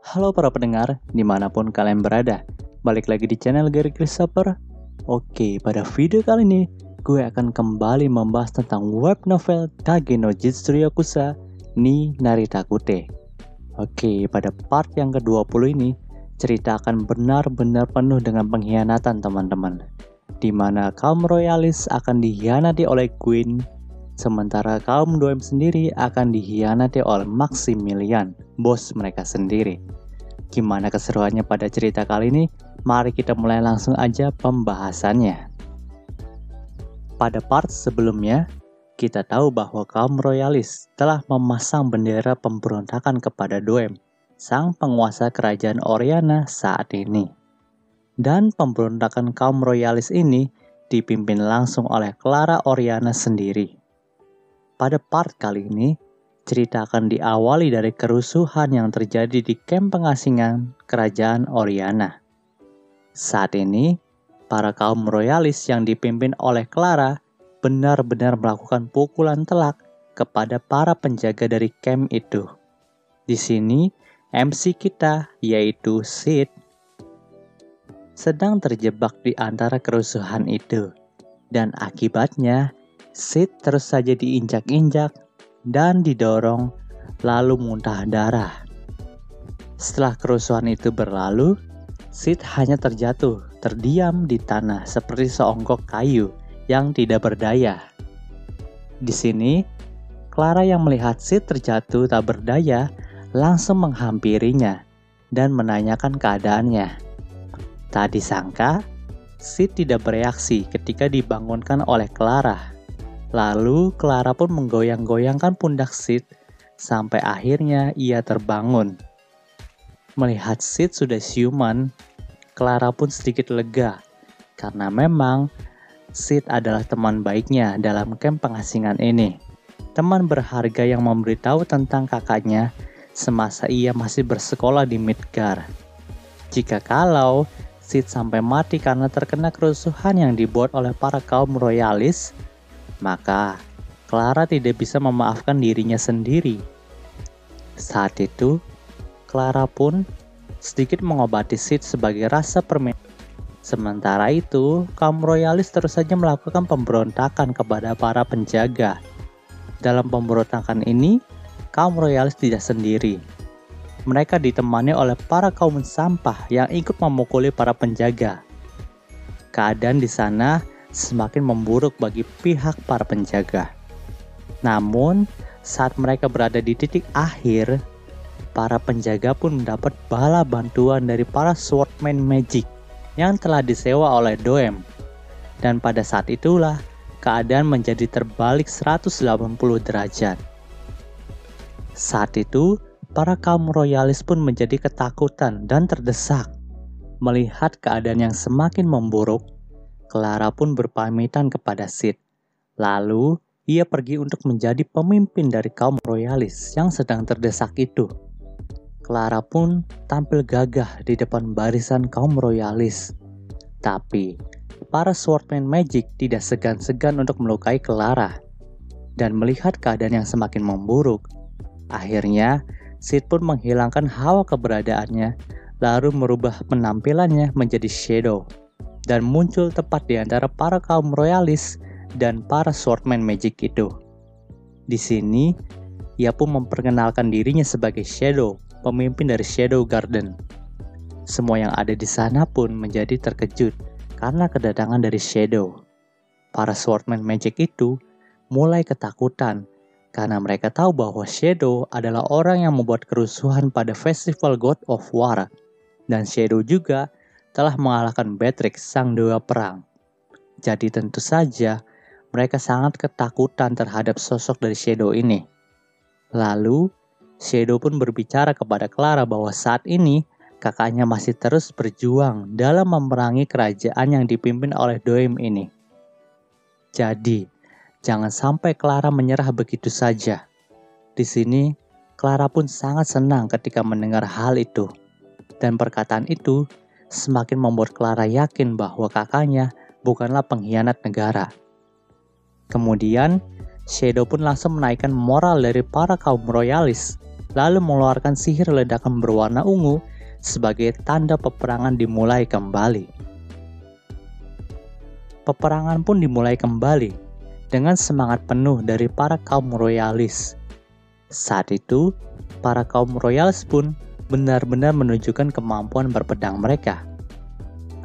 Halo para pendengar, dimanapun kalian berada. Balik lagi di channel Gary Christopher. Oke, pada video kali ini, gue akan kembali membahas tentang web novel Kage no Jitsu Yakuza ni Naritakute. Oke, pada part yang ke-20 ini, cerita akan benar-benar penuh dengan pengkhianatan teman-teman. Di mana kaum royalis akan dikhianati oleh Queen, sementara kaum Doem sendiri akan dikhianati oleh Maximilian, bos mereka sendiri. Gimana keseruannya pada cerita kali ini? Mari kita mulai langsung aja pembahasannya. Pada part sebelumnya, kita tahu bahwa kaum royalis telah memasang bendera pemberontakan kepada Doem, sang penguasa kerajaan Oriana saat ini. Dan pemberontakan kaum royalis ini dipimpin langsung oleh Clara Oriana sendiri. Pada part kali ini, cerita akan diawali dari kerusuhan yang terjadi di kamp pengasingan kerajaan Oriana. Saat ini, para kaum royalis yang dipimpin oleh Clara benar-benar melakukan pukulan telak kepada para penjaga dari kamp itu. Di sini, MC kita, yaitu Sid, sedang terjebak di antara kerusuhan itu. Dan akibatnya, Sid terus saja diinjak-injak dan didorong, lalu muntah darah. Setelah kerusuhan itu berlalu, Sid hanya terjatuh, terdiam di tanah seperti seonggok kayu yang tidak berdaya. Di sini, Clara yang melihat Sid terjatuh tak berdaya langsung menghampirinya dan menanyakan keadaannya. Tak disangka, Sid tidak bereaksi ketika dibangunkan oleh Clara. Lalu Clara pun menggoyang-goyangkan pundak Sid sampai akhirnya ia terbangun. Melihat Sid sudah siuman, Clara pun sedikit lega karena memang Sid adalah teman baiknya dalam kamp pengasingan ini. Teman berharga yang memberitahu tentang kakaknya semasa ia masih bersekolah di Midgar. Jika kalau Sid sampai mati karena terkena kerusuhan yang dibuat oleh para kaum royalis, maka Clara tidak bisa memaafkan dirinya sendiri. Saat itu, Clara pun sedikit mengobati Sid sebagai rasa permen. Sementara itu, kaum royalis terus saja melakukan pemberontakan kepada para penjaga. Dalam pemberontakan ini, kaum royalis tidak sendiri. Mereka ditemani oleh para kaum sampah yang ikut memukuli para penjaga. Keadaan di sana semakin memburuk bagi pihak para penjaga. Namun, saat mereka berada di titik akhir, para penjaga pun mendapat bala bantuan dari para swordman magic yang telah disewa oleh Doem. Dan pada saat itulah, keadaan menjadi terbalik 180 derajat. Saat itu, para kaum royalis pun menjadi ketakutan dan terdesak. Melihat keadaan yang semakin memburuk, Clara pun berpamitan kepada Sid. Lalu, ia pergi untuk menjadi pemimpin dari kaum royalis yang sedang terdesak itu. Clara pun tampil gagah di depan barisan kaum royalis. Tapi, para swordman magic tidak segan-segan untuk melukai Clara. Dan melihat keadaan yang semakin memburuk, akhirnya Sid pun menghilangkan hawa keberadaannya, lalu merubah penampilannya menjadi Shadow dan muncul tepat di antara para kaum royalis dan para swordman magic itu. Di sini, ia pun memperkenalkan dirinya sebagai Shadow, pemimpin dari Shadow Garden. Semua yang ada di sana pun menjadi terkejut karena kedatangan dari Shadow. Para swordman magic itu mulai ketakutan karena mereka tahu bahwa Shadow adalah orang yang membuat kerusuhan pada festival God of War, dan Shadow juga telah mengalahkan Beatrix, sang dewa perang. Jadi tentu saja mereka sangat ketakutan terhadap sosok dari Shadow ini. Lalu, Shadow pun berbicara kepada Clara bahwa saat ini kakaknya masih terus berjuang dalam memerangi kerajaan yang dipimpin oleh Doem ini. Jadi, jangan sampai Clara menyerah begitu saja. Di sini, Clara pun sangat senang ketika mendengar hal itu. Dan perkataan itu semakin membuat Clara yakin bahwa kakaknya bukanlah pengkhianat negara. Kemudian, Shadow pun langsung menaikkan moral dari para kaum royalis lalu mengeluarkan sihir ledakan berwarna ungu sebagai tanda peperangan dimulai kembali. Peperangan pun dimulai kembali dengan semangat penuh dari para kaum royalis. Saat itu, para kaum royalis pun benar-benar menunjukkan kemampuan berpedang mereka.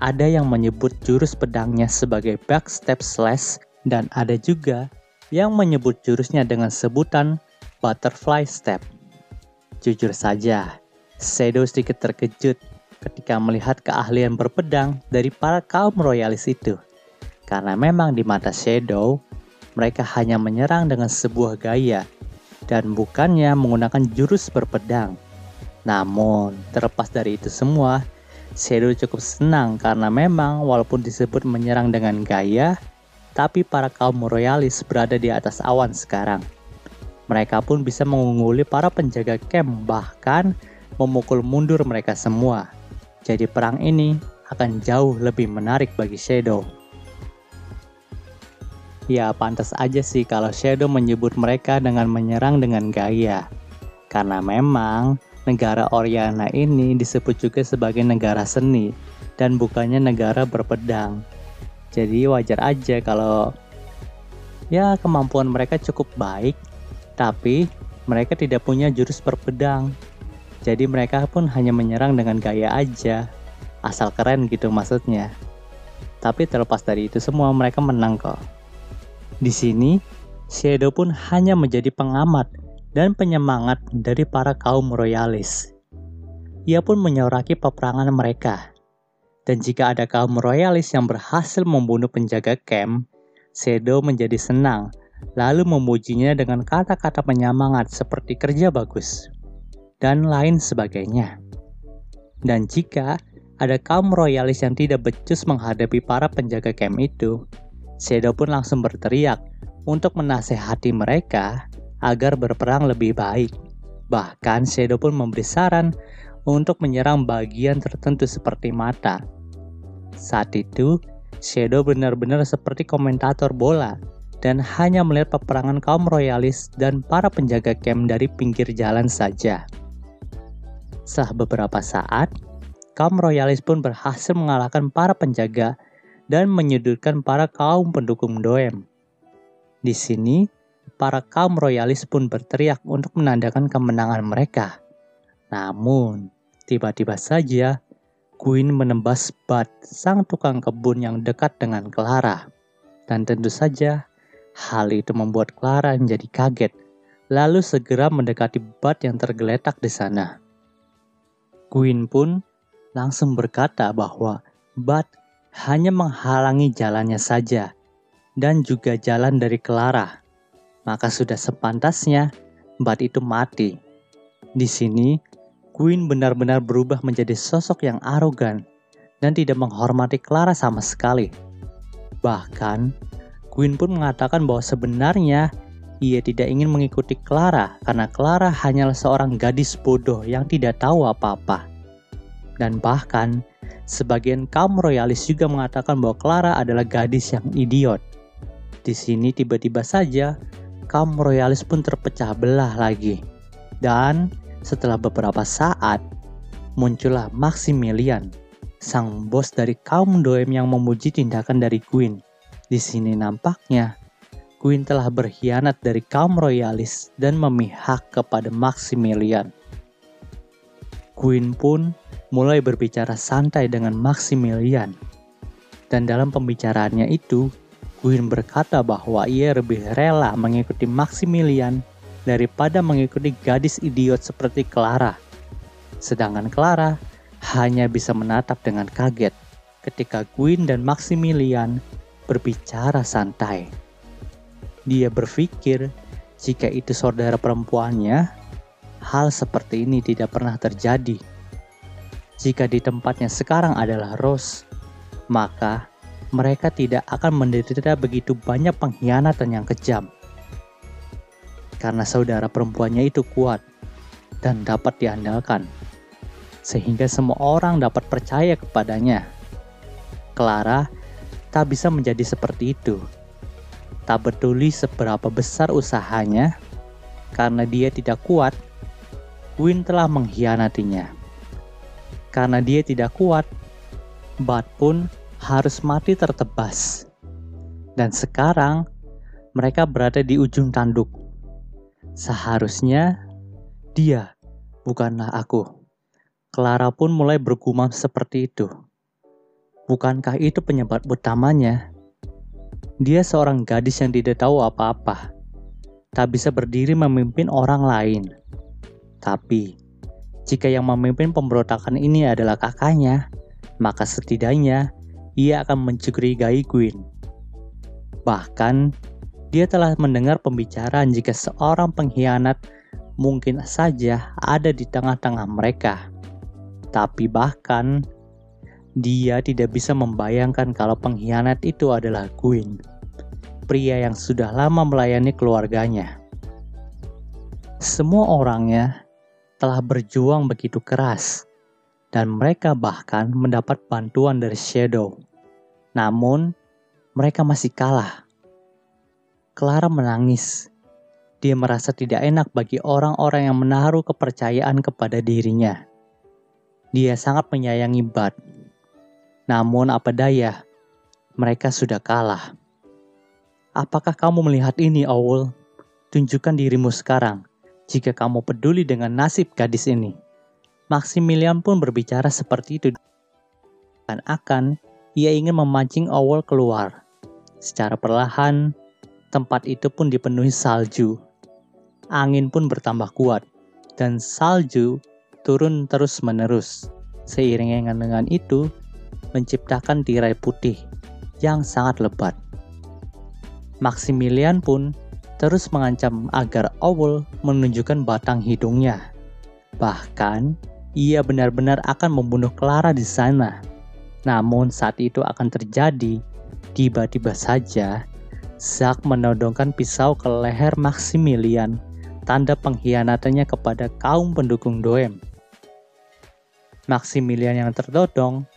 Ada yang menyebut jurus pedangnya sebagai backstep slash, dan ada juga yang menyebut jurusnya dengan sebutan butterfly step. Jujur saja, Shadow sedikit terkejut ketika melihat keahlian berpedang dari para kaum royalis itu. Karena memang di mata Shadow, mereka hanya menyerang dengan sebuah gaya dan bukannya menggunakan jurus berpedang. Namun, terlepas dari itu semua, Shadow cukup senang karena memang walaupun disebut menyerang dengan gaya, tapi para kaum royalis berada di atas awan sekarang. Mereka pun bisa mengungguli para penjaga camp, bahkan memukul mundur mereka semua. Jadi perang ini akan jauh lebih menarik bagi Shadow. Ya, pantas aja sih kalau Shadow menyebut mereka dengan menyerang dengan gaya. Karena memang negara Oriana ini disebut juga sebagai negara seni dan bukannya negara berpedang. Jadi wajar aja kalau ya kemampuan mereka cukup baik, tapi mereka tidak punya jurus berpedang. Jadi mereka pun hanya menyerang dengan gaya aja, asal keren gitu maksudnya. Tapi terlepas dari itu semua mereka menang kok. Di sini, Shadow pun hanya menjadi pengamat dan penyemangat dari para kaum royalis. Ia pun menyoraki peperangan mereka. Dan jika ada kaum royalis yang berhasil membunuh penjaga camp, Shadow menjadi senang, lalu memujinya dengan kata-kata penyemangat seperti kerja bagus, dan lain sebagainya. Dan jika ada kaum royalis yang tidak becus menghadapi para penjaga camp itu, Shadow pun langsung berteriak untuk menasehati mereka agar berperang lebih baik. Bahkan Shadow pun memberi saran untuk menyerang bagian tertentu seperti mata. Saat itu, Shadow benar-benar seperti komentator bola dan hanya melihat peperangan kaum royalis dan para penjaga camp dari pinggir jalan saja. Setelah beberapa saat, kaum royalis pun berhasil mengalahkan para penjaga dan menyudutkan para kaum pendukung Doem. Di sini, para kaum royalis pun berteriak untuk menandakan kemenangan mereka. Namun, tiba-tiba saja, Queen menembas Bud, sang tukang kebun yang dekat dengan Clara. Dan tentu saja, hal itu membuat Clara menjadi kaget, lalu segera mendekati Bud yang tergeletak di sana. Queen pun langsung berkata bahwa Bud hanya menghalangi jalannya saja, dan juga jalan dari Clara. Maka sudah sepantasnya Bud itu mati. Di sini, Queen benar-benar berubah menjadi sosok yang arogan dan tidak menghormati Clara sama sekali. Bahkan, Queen pun mengatakan bahwa sebenarnya ia tidak ingin mengikuti Clara karena Clara hanyalah seorang gadis bodoh yang tidak tahu apa-apa. Dan bahkan, sebagian kaum royalis juga mengatakan bahwa Clara adalah gadis yang idiot. Di sini tiba-tiba saja, kaum royalis pun terpecah belah lagi. Dan setelah beberapa saat, muncullah Maximilian, sang bos dari kaum Doem yang memuji tindakan dari Queen. Di sini nampaknya, Queen telah berkhianat dari kaum royalis dan memihak kepada Maximilian. Queen pun mulai berbicara santai dengan Maximilian. Dan dalam pembicaraannya itu, Queen berkata bahwa ia lebih rela mengikuti Maximilian daripada mengikuti gadis idiot seperti Clara. Sedangkan Clara hanya bisa menatap dengan kaget ketika Queen dan Maximilian berbicara santai. Dia berpikir jika itu saudara perempuannya, hal seperti ini tidak pernah terjadi. Jika di tempatnya sekarang adalah Rose, maka mereka tidak akan menderita begitu banyak pengkhianatan yang kejam. Karena saudara perempuannya itu kuat dan dapat diandalkan, sehingga semua orang dapat percaya kepadanya. Clara tak bisa menjadi seperti itu. Tak peduli seberapa besar usahanya, karena dia tidak kuat, Gwyn telah mengkhianatinya. Karena dia tidak kuat, Bud pun harus mati tertebas. Dan sekarang mereka berada di ujung tanduk. Seharusnya dia, bukanlah aku. Clara pun mulai bergumam seperti itu. Bukankah itu penyebab utamanya? Dia seorang gadis yang tidak tahu apa-apa. Tak bisa berdiri memimpin orang lain. Tapi, jika yang memimpin pemberontakan ini adalah kakaknya, maka setidaknya ia akan mencurigai Gwyn. Bahkan, dia telah mendengar pembicaraan jika seorang pengkhianat mungkin saja ada di tengah-tengah mereka. Tapi bahkan, dia tidak bisa membayangkan kalau pengkhianat itu adalah Gwyn, pria yang sudah lama melayani keluarganya. Semua orangnya telah berjuang begitu keras, dan mereka bahkan mendapat bantuan dari Shadow. Namun, mereka masih kalah. Clara menangis. Dia merasa tidak enak bagi orang-orang yang menaruh kepercayaan kepada dirinya. Dia sangat menyayangi Bud. Namun apa daya, mereka sudah kalah. Apakah kamu melihat ini, Owl? Tunjukkan dirimu sekarang, jika kamu peduli dengan nasib gadis ini. Maximilian pun berbicara seperti itu. Akan ia ingin memancing Owl keluar. Secara perlahan, tempat itu pun dipenuhi salju. Angin pun bertambah kuat, dan salju turun terus-menerus. Seiring dengan itu, menciptakan tirai putih yang sangat lebat. Maximilian pun terus mengancam agar Owl menunjukkan batang hidungnya. Bahkan, ia benar-benar akan membunuh Clara di sana. Namun saat itu akan terjadi, tiba-tiba saja, Zack menodongkan pisau ke leher Maximilian, tanda pengkhianatannya kepada kaum pendukung Doem. Maximilian yang terdodong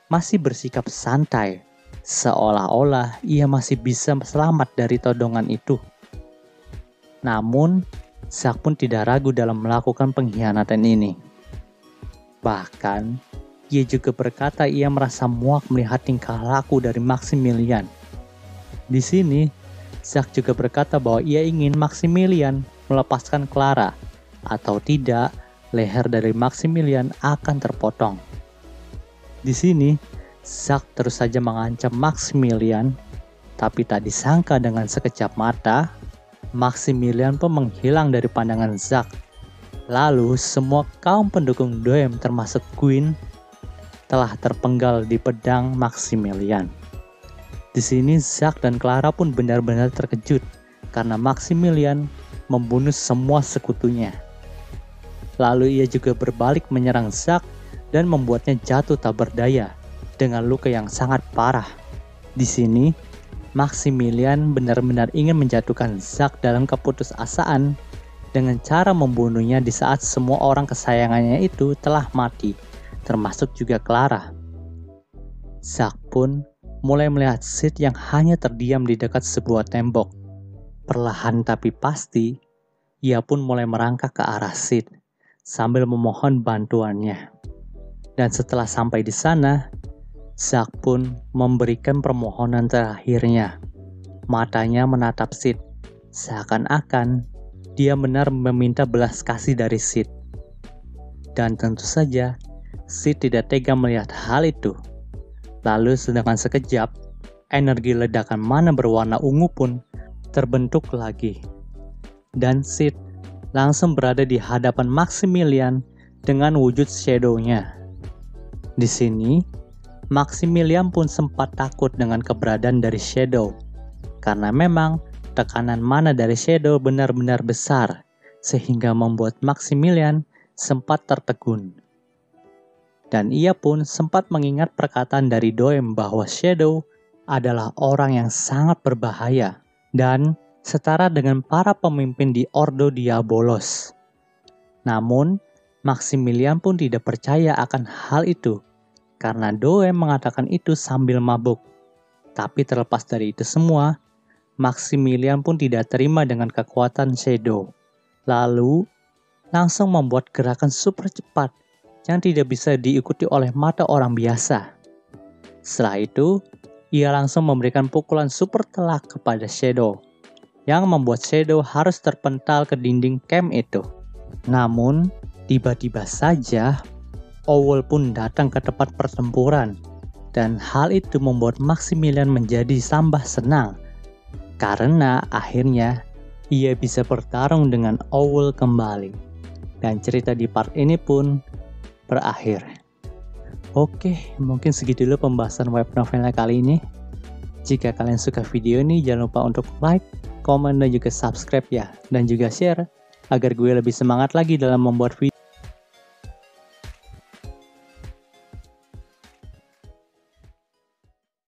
masih bersikap santai, seolah-olah ia masih bisa selamat dari todongan itu. Namun, Zack pun tidak ragu dalam melakukan pengkhianatan ini. Bahkan, ia juga berkata ia merasa muak melihat tingkah laku dari Maximilian. Di sini, Zack juga berkata bahwa ia ingin Maximilian melepaskan Clara, atau tidak, leher dari Maximilian akan terpotong. Di sini, Zack terus saja mengancam Maximilian, tapi tak disangka dengan sekejap mata, Maximilian pun menghilang dari pandangan Zack. Lalu semua kaum pendukung Doem termasuk Gwyn telah terpenggal di pedang Maximilian. Di sini Zack dan Clara pun benar-benar terkejut karena Maximilian membunuh semua sekutunya. Lalu ia juga berbalik menyerang Zack dan membuatnya jatuh tak berdaya dengan luka yang sangat parah. Di sini Maximilian benar-benar ingin menjatuhkan Zack dalam keputusasaan dengan cara membunuhnya di saat semua orang kesayangannya itu telah mati, termasuk juga Clara. Zack pun mulai melihat Sid yang hanya terdiam di dekat sebuah tembok. Perlahan tapi pasti, ia pun mulai merangkak ke arah Sid sambil memohon bantuannya. Dan setelah sampai di sana, Zack pun memberikan permohonan terakhirnya. Matanya menatap Sid, seakan-akan dia benar meminta belas kasih dari Sid. Dan tentu saja, Sid tidak tega melihat hal itu. Lalu dengan sekejap, energi ledakan mana berwarna ungu pun terbentuk lagi. Dan Sid langsung berada di hadapan Maximilian dengan wujud shadow-nya. Di sini, Maximilian pun sempat takut dengan keberadaan dari Shadow, karena memang tekanan mana dari Shadow benar-benar besar, sehingga membuat Maximilian sempat tertegun. Dan ia pun sempat mengingat perkataan dari Doem bahwa Shadow adalah orang yang sangat berbahaya, dan setara dengan para pemimpin di Ordo Diabolos. Namun, Maximilian pun tidak percaya akan hal itu, karena Doem mengatakan itu sambil mabuk. Tapi terlepas dari itu semua, Maximilian pun tidak terima dengan kekuatan Shadow. Lalu, langsung membuat gerakan super cepat yang tidak bisa diikuti oleh mata orang biasa. Setelah itu, ia langsung memberikan pukulan super telak kepada Shadow, yang membuat Shadow harus terpental ke dinding camp itu. Namun, tiba-tiba saja, Owl pun datang ke tempat pertempuran, dan hal itu membuat Maximilian menjadi tambah senang, karena akhirnya ia bisa bertarung dengan Owl kembali. Dan cerita di part ini pun berakhir. Oke, mungkin segitu dulu pembahasan web novelnya kali ini. Jika kalian suka video ini, jangan lupa untuk like, komen, dan juga subscribe ya. Dan juga share, agar gue lebih semangat lagi dalam membuat video.